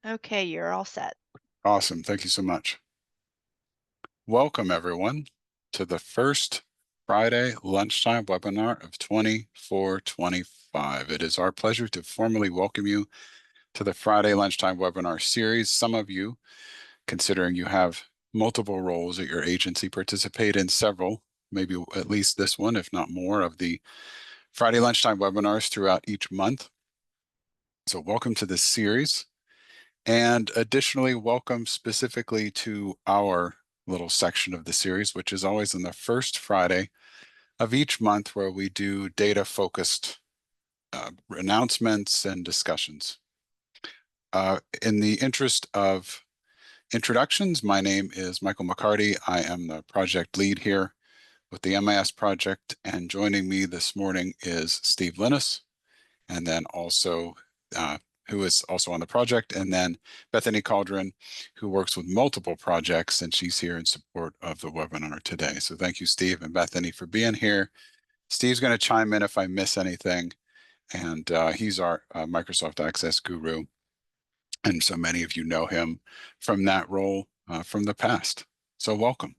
Okay, you're all set. Awesome. Thank you so much. Welcome, everyone, to the first Friday lunchtime webinar of 2425. It is our pleasure to formally welcome you to the Friday lunchtime webinar series. Some of you, considering you have multiple roles at your agency, participate in several, maybe at least this one, if not more, of the Friday lunchtime webinars throughout each month. So welcome to this series. And additionally, welcome specifically to our little section of the series, which is always on the first Friday of each month, where we do data-focused announcements and discussions. In the interest of introductions, my name is Michael McCarty. I am the project lead here with the MIS project, and joining me this morning is Steve Linus, and then also who is also on the project, and then Bethany Cauldron, who works with multiple projects, and she's here in support of the webinar today. So thank you, Steve and Bethany, for being here. Steve's going to chime in if I miss anything, and he's our Microsoft Access guru, and so many of you know him from that role from the past. So welcome.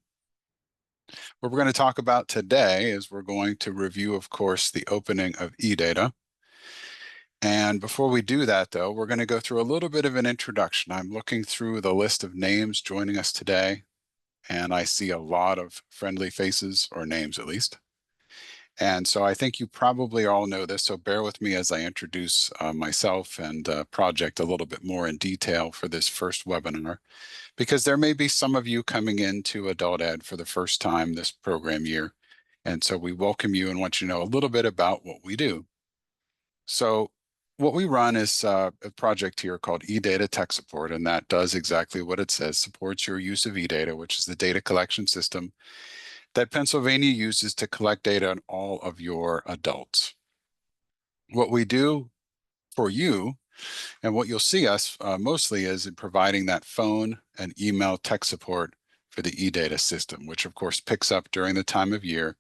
What we're going to talk about today is we're going to review, of course, the opening of eData. And before we do that, though, we're going to go through a little bit of an introduction. I'm looking through the list of names joining us today, and I see a lot of friendly faces, or names at least. And so I think you probably all know this, so bear with me as I introduce myself and project a little bit more in detail for this first webinar, because there may be some of you coming into Adult Ed for the first time this program year. And so we welcome you and want you to know a little bit about what we do. So what we run is a project here called eData Tech Support, and that does exactly what it says, supports your use of eData, which is the data collection system that Pennsylvania uses to collect data on all of your adults. What we do for you, and what you'll see us mostly, is in providing that phone and email tech support for the eData system, which of course picks up during the time of year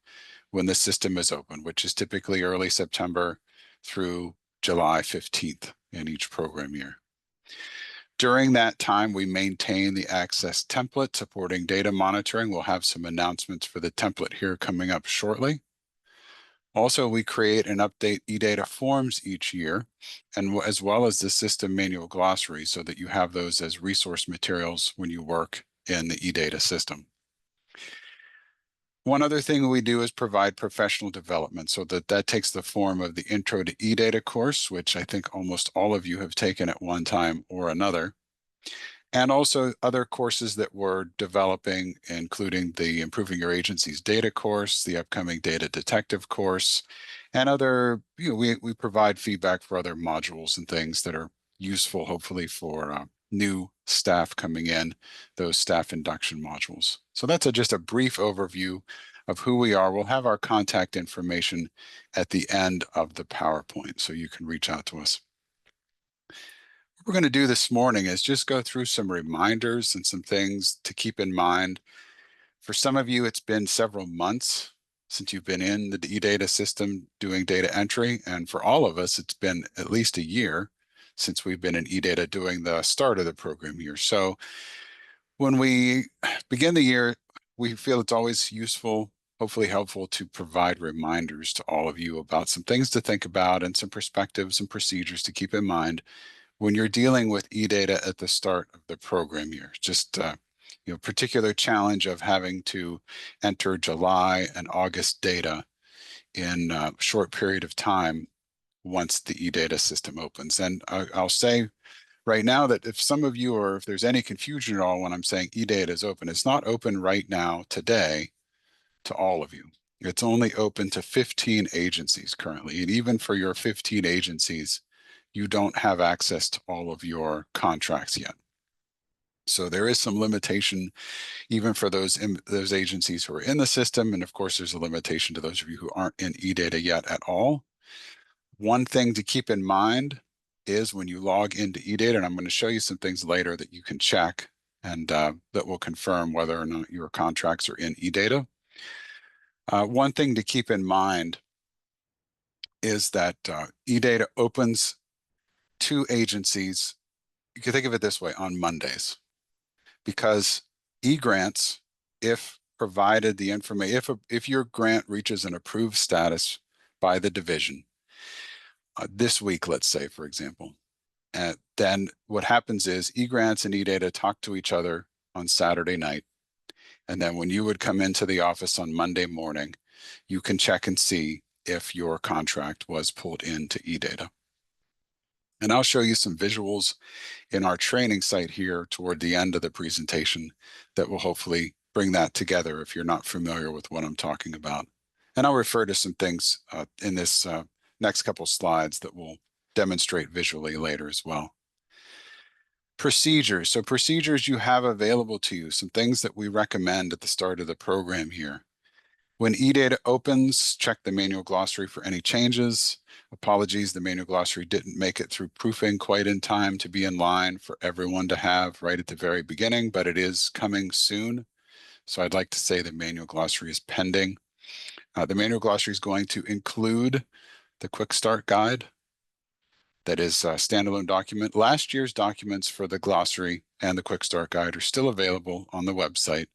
when the system is open, which is typically early September through July 15th in each program year. During that time, we maintain the Access template supporting data monitoring. We'll have some announcements for the template here coming up shortly. Also, we create and update eData forms each year, and as well as the system manual glossary, so that you have those as resource materials when you work in the eData system. One other thing we do is provide professional development, so that takes the form of the Intro to eData course, which I think almost all of you have taken at one time or another, and also other courses that we're developing, including the Improving Your Agency's Data course, the upcoming Data Detective course, and other, we provide feedback for other modules and things that are useful, hopefully, for new staff coming in, those staff induction modules. So that's just a brief overview of who we are. We'll have our contact information at the end of the PowerPoint, so you can reach out to us. What we're going to do this morning is just go through some reminders and some things to keep in mind. For some of you, it's been several months since you've been in the eData system doing data entry. And for all of us, it's been at least a year since we've been in eData doing the start of the program year. So when we begin the year, we feel it's always useful, hopefully helpful, to provide reminders to all of you about some things to think about and some perspectives and procedures to keep in mind when you're dealing with eData at the start of the program year. Just particular challenge of having to enter July and August data in a short period of time once the eData system opens. And I'll say right now that if some of you, or if there's any confusion at all when I'm saying eData is open, it's not open right now today to all of you. It's only open to 15 agencies currently. And even for your 15 agencies, you don't have access to all of your contracts yet. So there is some limitation even for those agencies who are in the system. And of course, there's a limitation to those of you who aren't in eData yet at all. One thing to keep in mind is when you log into eData, and I'm going to show you some things later that you can check and that will confirm whether or not your contracts are in eData. One thing to keep in mind is that eData opens to agencies you can think of it this way on Mondays, because e-grants, if provided the information, if your grant reaches an approved status by the division this week, let's say, for example, then what happens is eGrants and eData talk to each other on Saturday night. And then when you would come into the office on Monday morning, you can check and see if your contract was pulled into eData. And I'll show you some visuals in our training site here toward the end of the presentation that will hopefully bring that together if you're not familiar with what I'm talking about. And I'll refer to some things in this next couple slides that will demonstrate visually later as well. Procedures. So procedures you have available to you, some things that we recommend at the start of the program here. When eData opens, check the manual glossary for any changes. Apologies, the manual glossary didn't make it through proofing quite in time to be in line for everyone to have right at the very beginning, but it is coming soon. So I'd like to say the manual glossary is pending. The manual glossary is going to include the quick start guide. That is a standalone document. Last year's documents for the glossary and the quick start guide are still available on the website.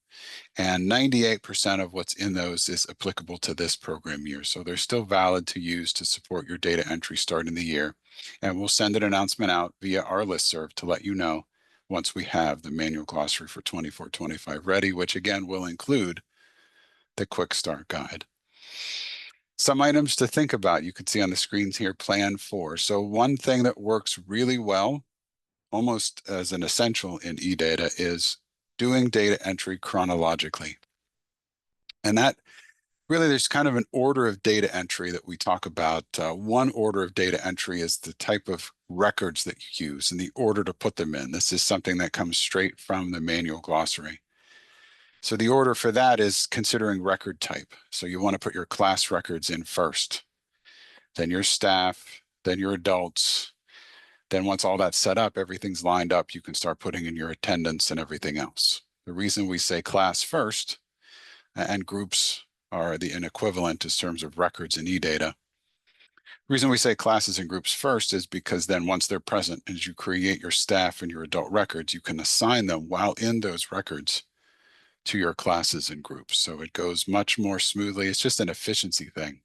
And 98% of what's in those is applicable to this program year. So they're still valid to use to support your data entry starting the year. And we'll send an announcement out via our listserv to let you know once we have the manual glossary for 24-25 ready, which again will include the quick start guide. Some items to think about, you can see on the screens here, plan for. So one thing that works really well, almost as an essential in eData, is doing data entry chronologically. And that really, there's kind of an order of data entry that we talk about. One order of data entry is the type of records that you use and the order to put them in. This is something that comes straight from the manual glossary. So the order for that is considering record type. So you want to put your class records in first, then your staff, then your adults. Then once all that's set up, everything's lined up, you can start putting in your attendance and everything else. The reason we say class first and groups are an equivalent in terms of records in eData. The reason we say classes and groups first is because then once they're present, as you create your staff and your adult records, you can assign them while in those records to your classes and groups. So it goes much more smoothly. It's just an efficiency thing.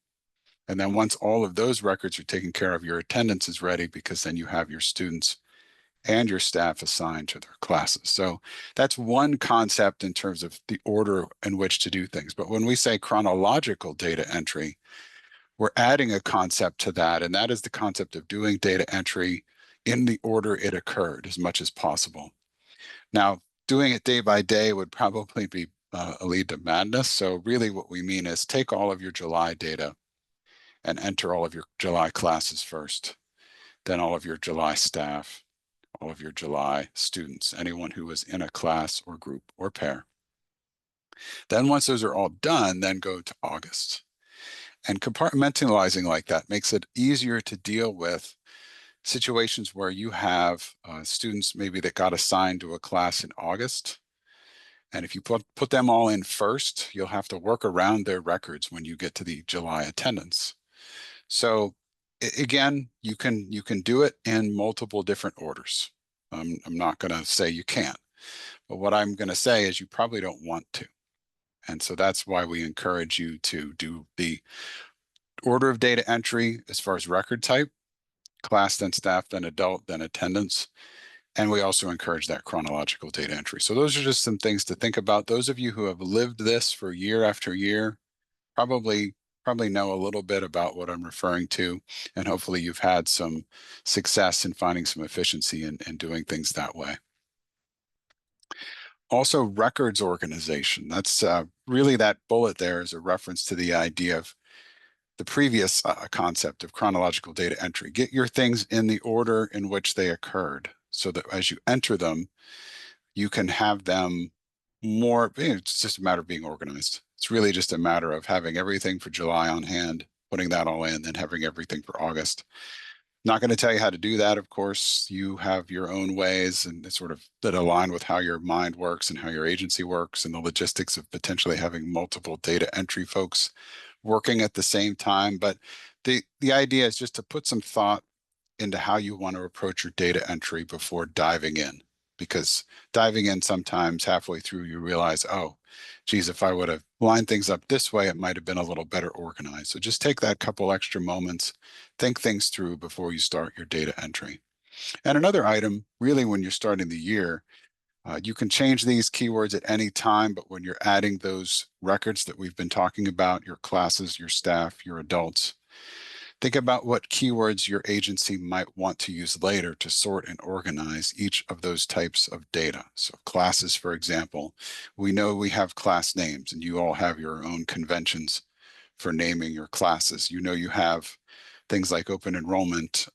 And then once all of those records are taken care of, your attendance is ready because then you have your students and your staff assigned to their classes. So that's one concept in terms of the order in which to do things. But when we say chronological data entry, we're adding a concept to that, and that is the concept of doing data entry in the order it occurred as much as possible. Now, doing it day by day would probably be a lead to madness. So really what we mean is take all of your July data and enter all of your July classes first, then all of your July staff, all of your July students, anyone who was in a class or group or pair. Then once those are all done, then go to August. And compartmentalizing like that makes it easier to deal with situations where you have students maybe that got assigned to a class in August. And if you put them all in first, you'll have to work around their records when you get to the July attendance. So again, you can do it in multiple different orders. I'm not going to say you can't, but what I'm going to say is you probably don't want to. And so that's why we encourage you to do the order of data entry as far as record type, class, then staff, then adult, then attendance. And we also encourage that chronological data entry. So those are just some things to think about. Those of you who have lived this for year after year probably know a little bit about what I'm referring to, and hopefully you've had some success in finding some efficiency in doing things that way. Also, records organization. That's really that bullet there is a reference to the idea of the previous concept of chronological data entry. Get your things in the order in which they occurred so that as you enter them, you can have them more, it's just a matter of being organized. It's really just a matter of having everything for July on hand, putting that all in, then having everything for August. Not going to tell you how to do that, of course. You have your own ways and sort of that align with how your mind works and how your agency works and the logistics of potentially having multiple data entry folks working at the same time. But the idea is just to put some thought into how you want to approach your data entry before diving in. Because diving in sometimes halfway through, you realize, oh, geez, if I would have lined things up this way, it might have been a little better organized. So just take that couple extra moments, think things through before you start your data entry. And another item, really, when you're starting the year, you can change these keywords at any time, but when you're adding those records that we've been talking about, your classes, your staff, your adults, think about what keywords your agency might want to use later to sort and organize each of those types of data. So classes, for example, we know we have class names and you all have your own conventions for naming your classes. You know you have things like open enrollment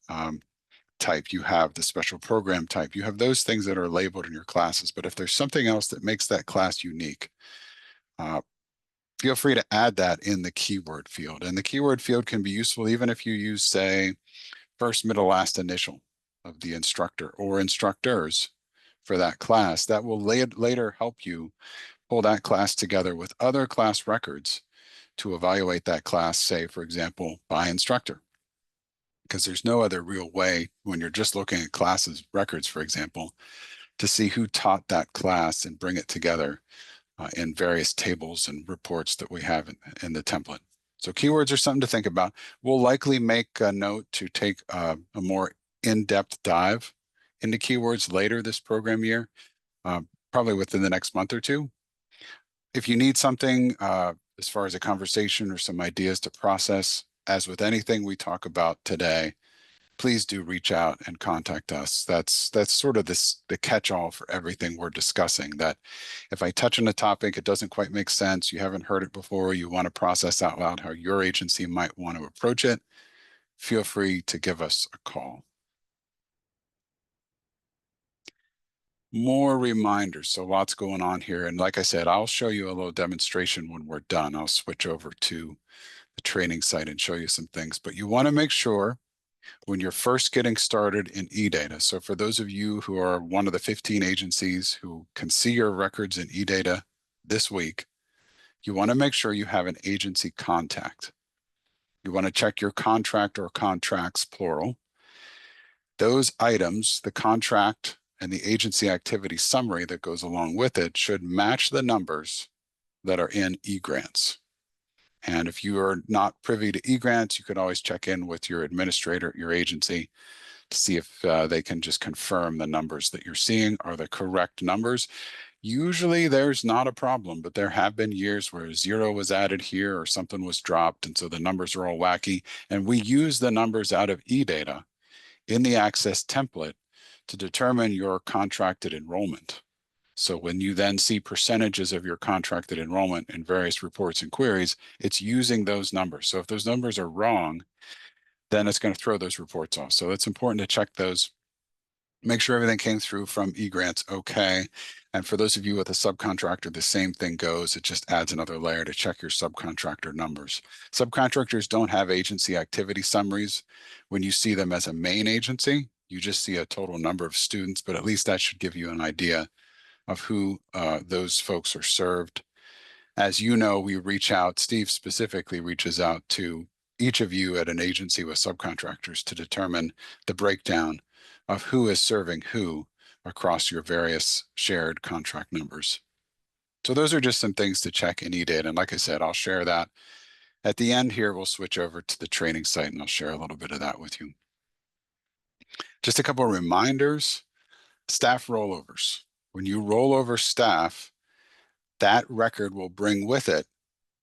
type, you have the special program type, you have those things that are labeled in your classes. But if there's something else that makes that class unique, uh, feel free to add that in the keyword field. And the keyword field can be useful even if you use, say, first, middle, last initial of the instructor or instructors for that class. That will later help you pull that class together with other class records to evaluate that class, say, for example, by instructor. Because there's no other real way when you're just looking at classes records, for example, to see who taught that class and bring it together in various tables and reports that we have in the template. So keywords are something to think about. We'll likely make a note to take a more in-depth dive into keywords later this program year, probably within the next month or two. If you need something as far as a conversation or some ideas to process, as with anything we talk about today, please do reach out and contact us. That's sort of the catch-all for everything we're discussing, that if I touch on a topic, it doesn't quite make sense, you haven't heard it before, you want to process out loud how your agency might want to approach it, feel free to give us a call. More reminders. So lots going on here. And like I said, I'll show you a little demonstration when we're done. I'll switch over to the training site and show you some things. But you want to make sure when you're first getting started in eData. So for those of you who are one of the 15 agencies who can see your records in eData this week, you want to make sure you have an agency contact. You want to check your contract or contracts, plural. Those items, the contract and the agency activity summary that goes along with it, should match the numbers that are in eGrants. And if you are not privy to eGrants, you could always check in with your administrator at your agency to see if they can just confirm the numbers that you're seeing are the correct numbers. Usually there's not a problem, but there have been years where 0 was added here or something was dropped, and so the numbers are all wacky. And we use the numbers out of eData in the Access template to determine your contracted enrollment. So when you then see percentages of your contracted enrollment in various reports and queries, it's using those numbers. So if those numbers are wrong, then it's going to throw those reports off. So it's important to check those, make sure everything came through from eGrants okay. And for those of you with a subcontractor, the same thing goes. It just adds another layer to check your subcontractor numbers. Subcontractors don't have agency activity summaries. When you see them as a main agency, you just see a total number of students, but at least that should give you an idea of who those folks are served. As you know, we reach out, Steve specifically reaches out to each of you at an agency with subcontractors to determine the breakdown of who is serving who across your various shared contract numbers. So those are just some things to check in eData. And like I said, I'll share that. At the end here, we'll switch over to the training site and I'll share a little bit of that with you. Just a couple of reminders, staff rollovers. When you roll over staff, that record will bring with it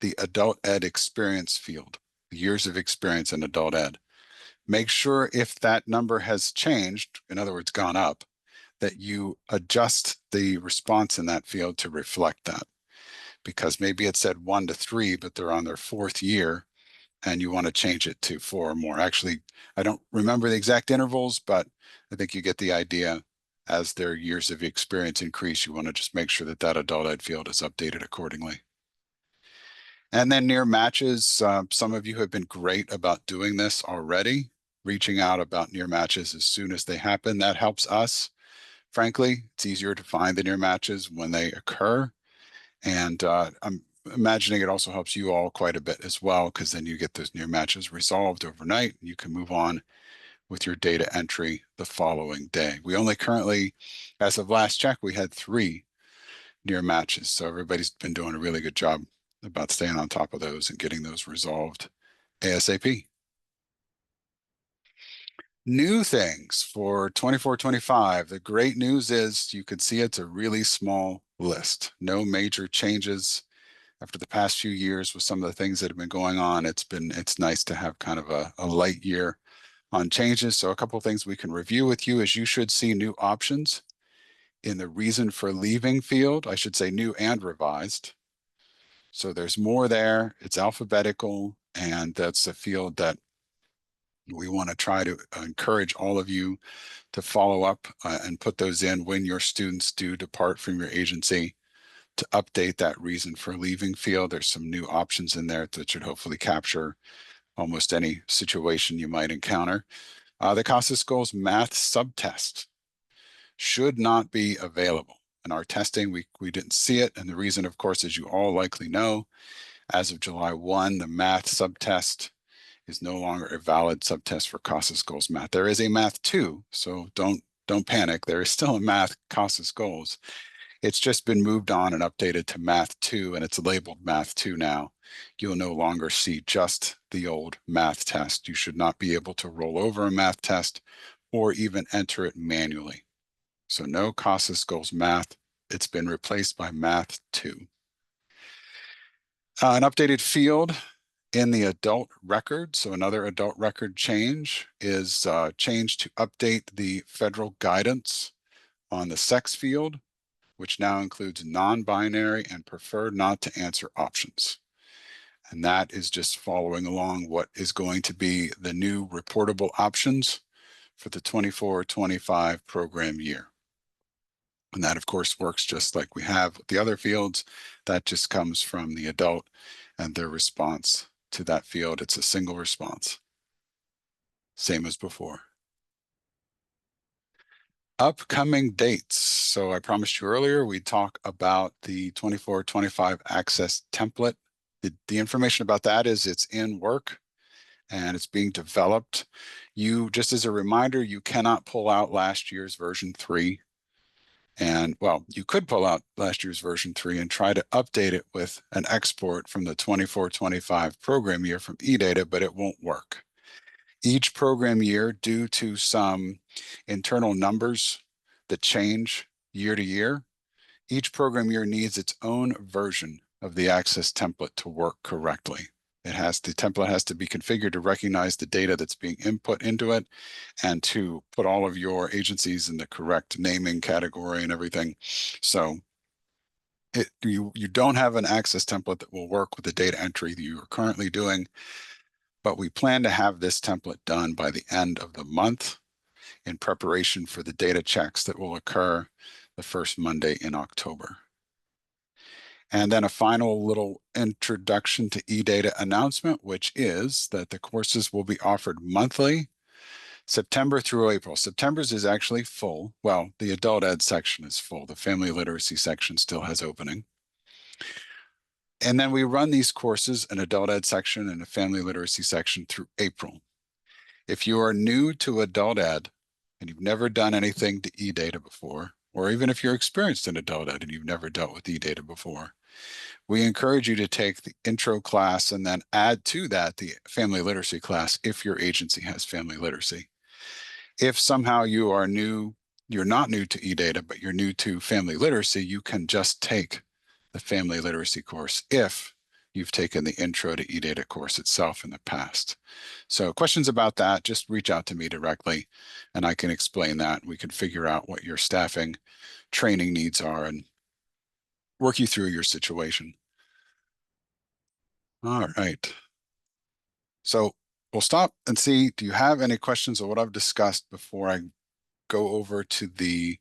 the adult ed experience field, years of experience in adult ed. Make sure if that number has changed, in other words, gone up, that you adjust the response in that field to reflect that. Because maybe it said 1 to 3, but they're on their 4th year and you want to change it to 4 or more. Actually, I don't remember the exact intervals, but I think you get the idea. As their years of experience increase, you want to just make sure that that adult ed field is updated accordingly. And then near matches, some of you have been great about doing this already, reaching out about near matches as soon as they happen. That helps us. Frankly, it's easier to find the near matches when they occur. And I'm imagining it also helps you all quite a bit as well, because then you get those near matches resolved overnight and you can move on with your data entry the following day. We only currently, as of last check, we had 3 near matches. So everybody's been doing a really good job about staying on top of those and getting those resolved ASAP. New things for 24-25. The great news is you can see it's a really small list. No major changes after the past few years with some of the things that have been going on. It's nice to have kind of a light year on changes. So a couple of things we can review with you is you should see new options in the reason for leaving field. I should say new and revised. So there's more there. It's alphabetical, and that's a field that we want to try to encourage all of you to follow up and put those in when your students do depart from your agency to update that reason for leaving field. There's some new options in there that should hopefully capture almost any situation you might encounter. The CASAS Goals math subtest should not be available. In our testing, we didn't see it. And the reason, of course, as you all likely know, as of July 1, the math subtest is no longer a valid subtest for CASAS Goals math. There is a math 2, so don't panic. There is still a math CASAS Goals. It's just been moved on and updated to math 2, and it's labeled math 2 now. You'll no longer see just the old math test. You should not be able to roll over a math test or even enter it manually. So no CASAS Goals math. It's been replaced by math 2. An updated field in the adult record. So another adult record change is change to update the federal guidance on the sex field, which now includes non-binary and prefer not to answer options. And that is just following along what is going to be the new reportable options for the 24-25 program year. And that, of course, works just like we have with the other fields. That just comes from the adult and their response to that field. It's a single response, same as before. Upcoming dates. So I promised you earlier, we'd talk about the 24-25 access template. The information about that is it's in work and it's being developed. Just as a reminder, you cannot pull out last year's version 3. And well, you could pull out last year's version 3 and try to update it with an export from the 24-25 program year from eData, but it won't work. Each program year, due to some internal numbers that change year to year, each program year needs its own version of the access template to work correctly. The template has to be configured to recognize the data that's being input into it and to put all of your agencies in the correct naming category and everything. So you don't have an access template that will work with the data entry that you are currently doing, but we plan to have this template done by the end of the month in preparation for the data checks that will occur the first Monday in October. And then a final little introduction to eData announcement, which is that the courses will be offered monthly, September through April. September's is actually full. Well, the adult ed section is full. The family literacy section still has opening. And then we run these courses, an adult ed section and a family literacy section, through April. If you are new to adult ed and you've never done anything to eData before, or even if you're experienced in adult ed and you've never dealt with eData before, we encourage you to take the intro class and then add to that the family literacy class if your agency has family literacy. If somehow you're not new to eData, but you're new to family literacy, you can just take the family literacy course if you've taken the intro to eData course itself in the past. So questions about that, just reach out to me directly and I can explain that. We can figure out what your staffing training needs are and work you through your situation. All right. So we'll stop and see, do you have any questions on what I've discussed before I go over to the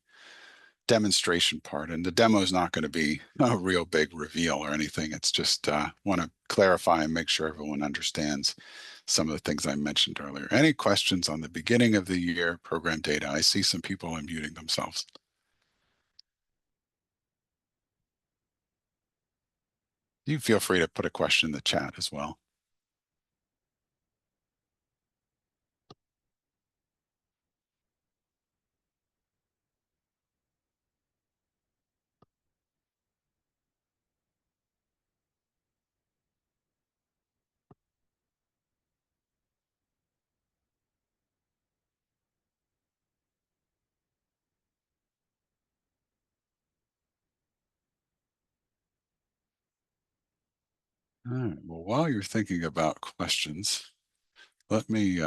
demonstration part? And the demo is not going to be a real big reveal or anything. It's just want to clarify and make sure everyone understands some of the things I mentioned earlier. Any questions on the beginning of the year program data? I see some people unmuting themselves. You feel free to put a question in the chat as well. All right, well, while you're thinking about questions, let me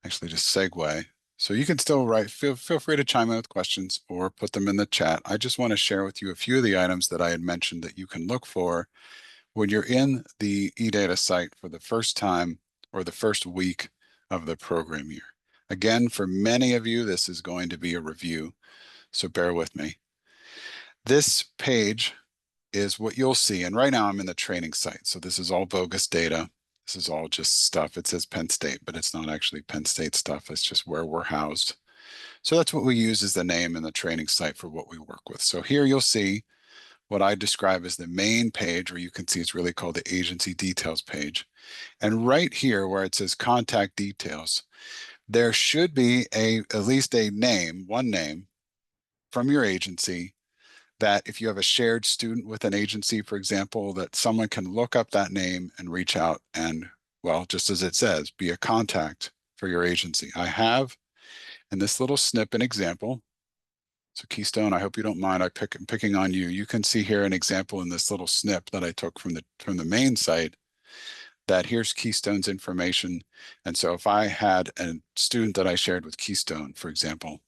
actually just segue. So you can still write, feel free to chime in with questions or put them in the chat. I just want to share with you a few of the items that I had mentioned that you can look for when you're in the eData site for the first time or the first week of the program year. Again, for many of you, this is going to be a review, so bear with me. This page is what you'll see, and right now I'm in the training site, so this is all bogus data. This is all just stuff. It says Penn State, but it's not actually Penn State stuff. It's just where we're housed. So that's what we use as the name in the training site for what we work with. So here you'll see what I describe as the main page, where you can see it's really called the agency details page. And right here where it says contact details, there should be at least a name, one name from your agency, that if you have a shared student with an agency, for example, that someone can look up that name and reach out and, well, just as it says, be a contact for your agency. I have in this little snip an example. So Keystone, I hope you don't mind. I'm picking on you. You can see here an example in this little snip that I took from the main site, that here's Keystone's information. And so if I had a student that I shared with Keystone, for example,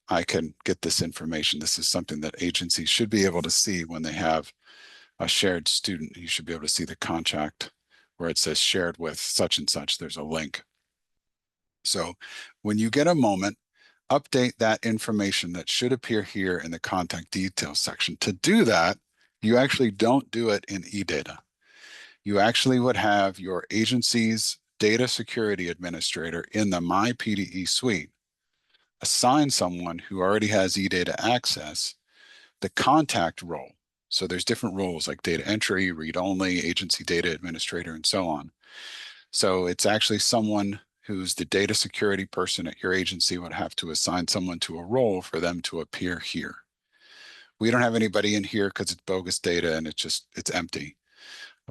I can get this information. This is something that agencies should be able to see when they have a shared student. You should be able to see the contract where it says shared with such and such. There's a link. So when you get a moment, update that information that should appear here in the contact details section. To do that, you actually don't do it in eData. You actually would have your agency's data security administrator in the My PDE suite assign someone who already has eData access the contact role. So there's different roles like data entry, read-only, agency data administrator, and so on. So it's actually someone who's the data security person at your agency would have to assign someone to a role for them to appear here. We don't have anybody in here because it's bogus data and it's empty.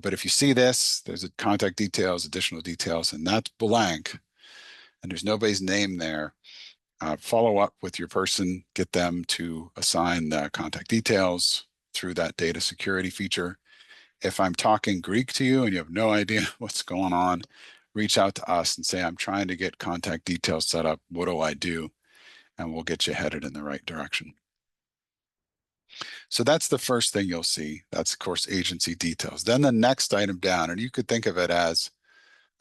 But if you see this, there's a contact details, additional details, and that's blank, and there's nobody's name there. Follow up with your person, get them to assign the contact details through that data security feature. If I'm talking Greek to you and you have no idea what's going on, reach out to us and say, I'm trying to get contact details set up. What do I do? And we'll get you headed in the right direction. So that's the first thing you'll see. That's, of course, agency details. Then the next item down, and you could think of it as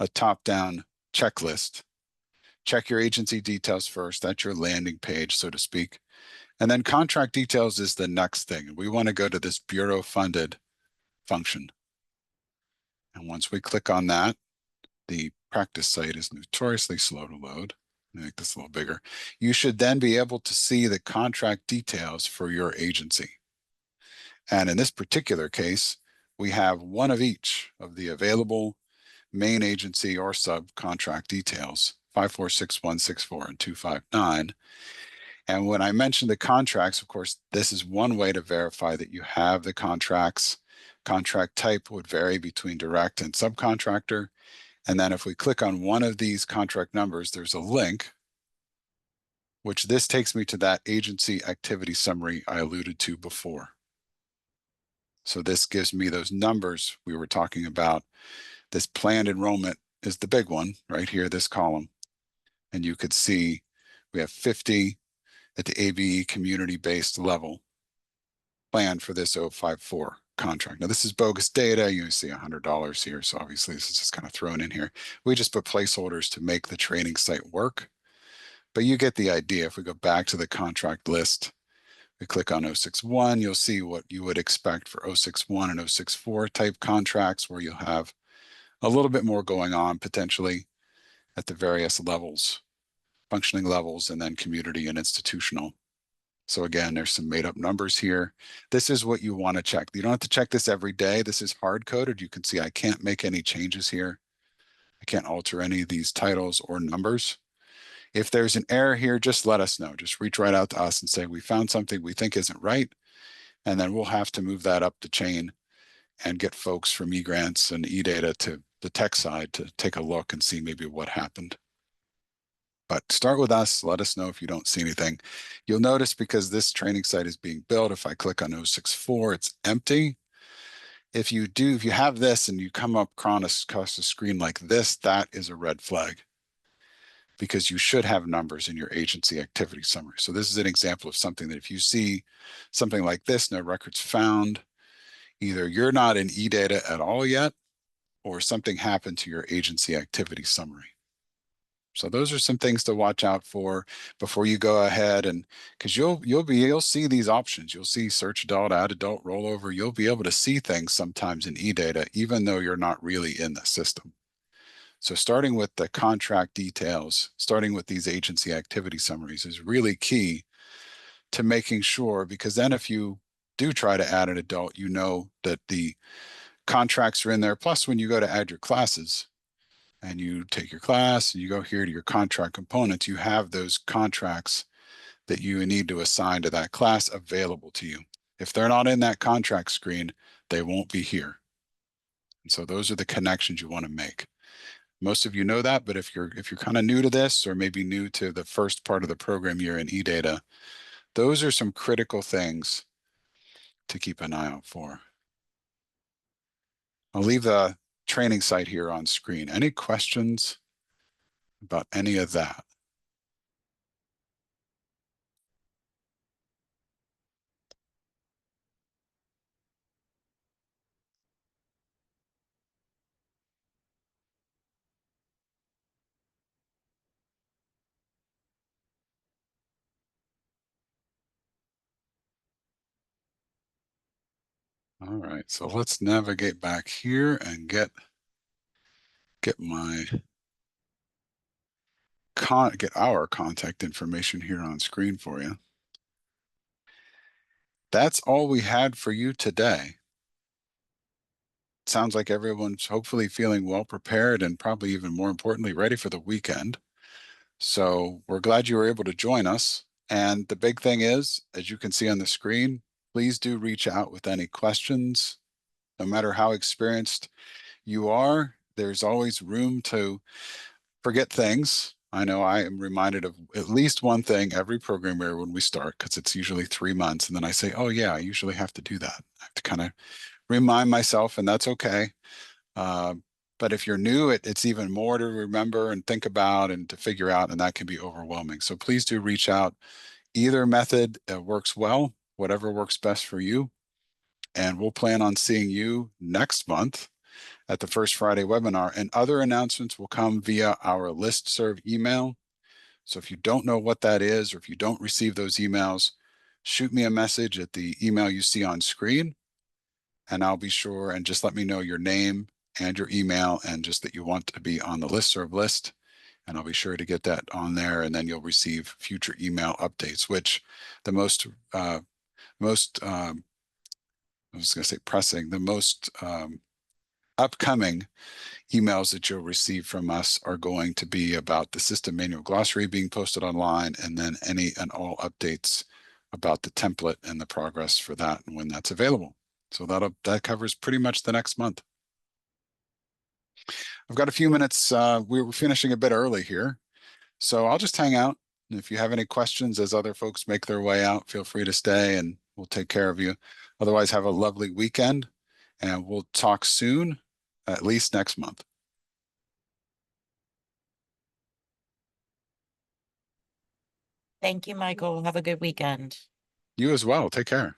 a top-down checklist. Check your agency details first. That's your landing page, so to speak. And then contract details is the next thing. We want to go to this bureau-funded function. And once we click on that, the practice site is notoriously slow to load. Make this a little bigger. You should then be able to see the contract details for your agency. And in this particular case, we have one of each of the available main agency or subcontract details, 546164 and 259. And when I mentioned the contracts, of course, this is one way to verify that you have the contracts. Contract type would vary between direct and subcontractor. And then if we click on one of these contract numbers, there's a link, which this takes me to that agency activity summary I alluded to before. So this gives me those numbers we were talking about. This planned enrollment is the big one right here, this column. And you could see we have 50 at the ABE community-based level planned for this 054 contract. Now this is bogus data. You see $100 here. So obviously this is just kind of thrown in here. We just put placeholders to make the training site work. But you get the idea. If we go back to the contract list, we click on 061, you'll see what you would expect for 061 and 064 type contracts, where you'll have a little bit more going on potentially at the various levels, functioning levels, and then community and institutional. So again, there's some made up numbers here. This is what you want to check. You don't have to check this every day. This is hard coded. You can see I can't make any changes here. I can't alter any of these titles or numbers. If there's an error here, just let us know. Just reach right out to us and say, we found something we think isn't right. And then we'll have to move that up the chain and get folks from eGrants and eData to the tech side to take a look and see maybe what happened. But start with us. Let us know if you don't see anything. You'll notice because this training site is being built, if I click on 064, it's empty. if you have this and you come up across a screen like this, that is a red flag because you should have numbers in your agency activity summary. So this is an example of something that if you see something like this, no records found, either you're not in eData at all yet, or something happened to your agency activity summary. So those are some things to watch out for before you go ahead, and because you'll see these options. You'll see search adult, add adult, rollover. You'll be able to see things sometimes in eData, even though you're not really in the system. So starting with the contract details, starting with these agency activity summaries is really key to making sure, because then if you do try to add an adult, you know that the contracts are in there. Plus, when you go to add your classes and you take your class and you go here to your contract components, you have those contracts that you need to assign to that class available to you. If they're not in that contract screen, they won't be here. And so those are the connections you want to make. Most of you know that, but if you're kind of new to this, or maybe new to the first part of the program year in eData, those are some critical things to keep an eye out for. I'll leave the training site here on screen. Any questions about any of that? All right, so let's navigate back here and get my get our contact information here on screen for you. That's all we had for you today. Sounds like everyone's hopefully feeling well prepared and probably even more importantly, ready for the weekend. So we're glad you were able to join us. And the big thing is, as you can see on the screen, please do reach out with any questions. No matter how experienced you are, there's always room to forget things. I know I am reminded of at least one thing every program year when we start, because it's usually 3 months. And then I say, oh yeah, I usually have to do that. I have to kind of remind myself, and that's okay. Uh, but if you're new, it's even more to remember and think about and to figure out, and that can be overwhelming. So please do reach out. Either method works well, whatever works best for you. And we'll plan on seeing you next month at the First Friday webinar, and other announcements will come via our listserv email. So if you don't know what that is, or if you don't receive those emails, shoot me a message at the email you see on screen, and I'll be sure, and just let me know your name and your email and just that you want to be on the listserv list. And I'll be sure to get that on there, and then you'll receive future email updates, which the most I was going to say pressing, the most upcoming emails that you'll receive from us are going to be about the system manual glossary being posted online, and then any and all updates about the template and the progress for that and when that's available. So that covers pretty much the next month. I've got a few minutes. We're finishing a bit early here, so I'll just hang out. And if you have any questions as other folks make their way out, feel free to stay and we'll take care of you. Otherwise, have a lovely weekend, and we'll talk soon, at least next month. Thank you, Michael. Have a good weekend. You as well. Take care.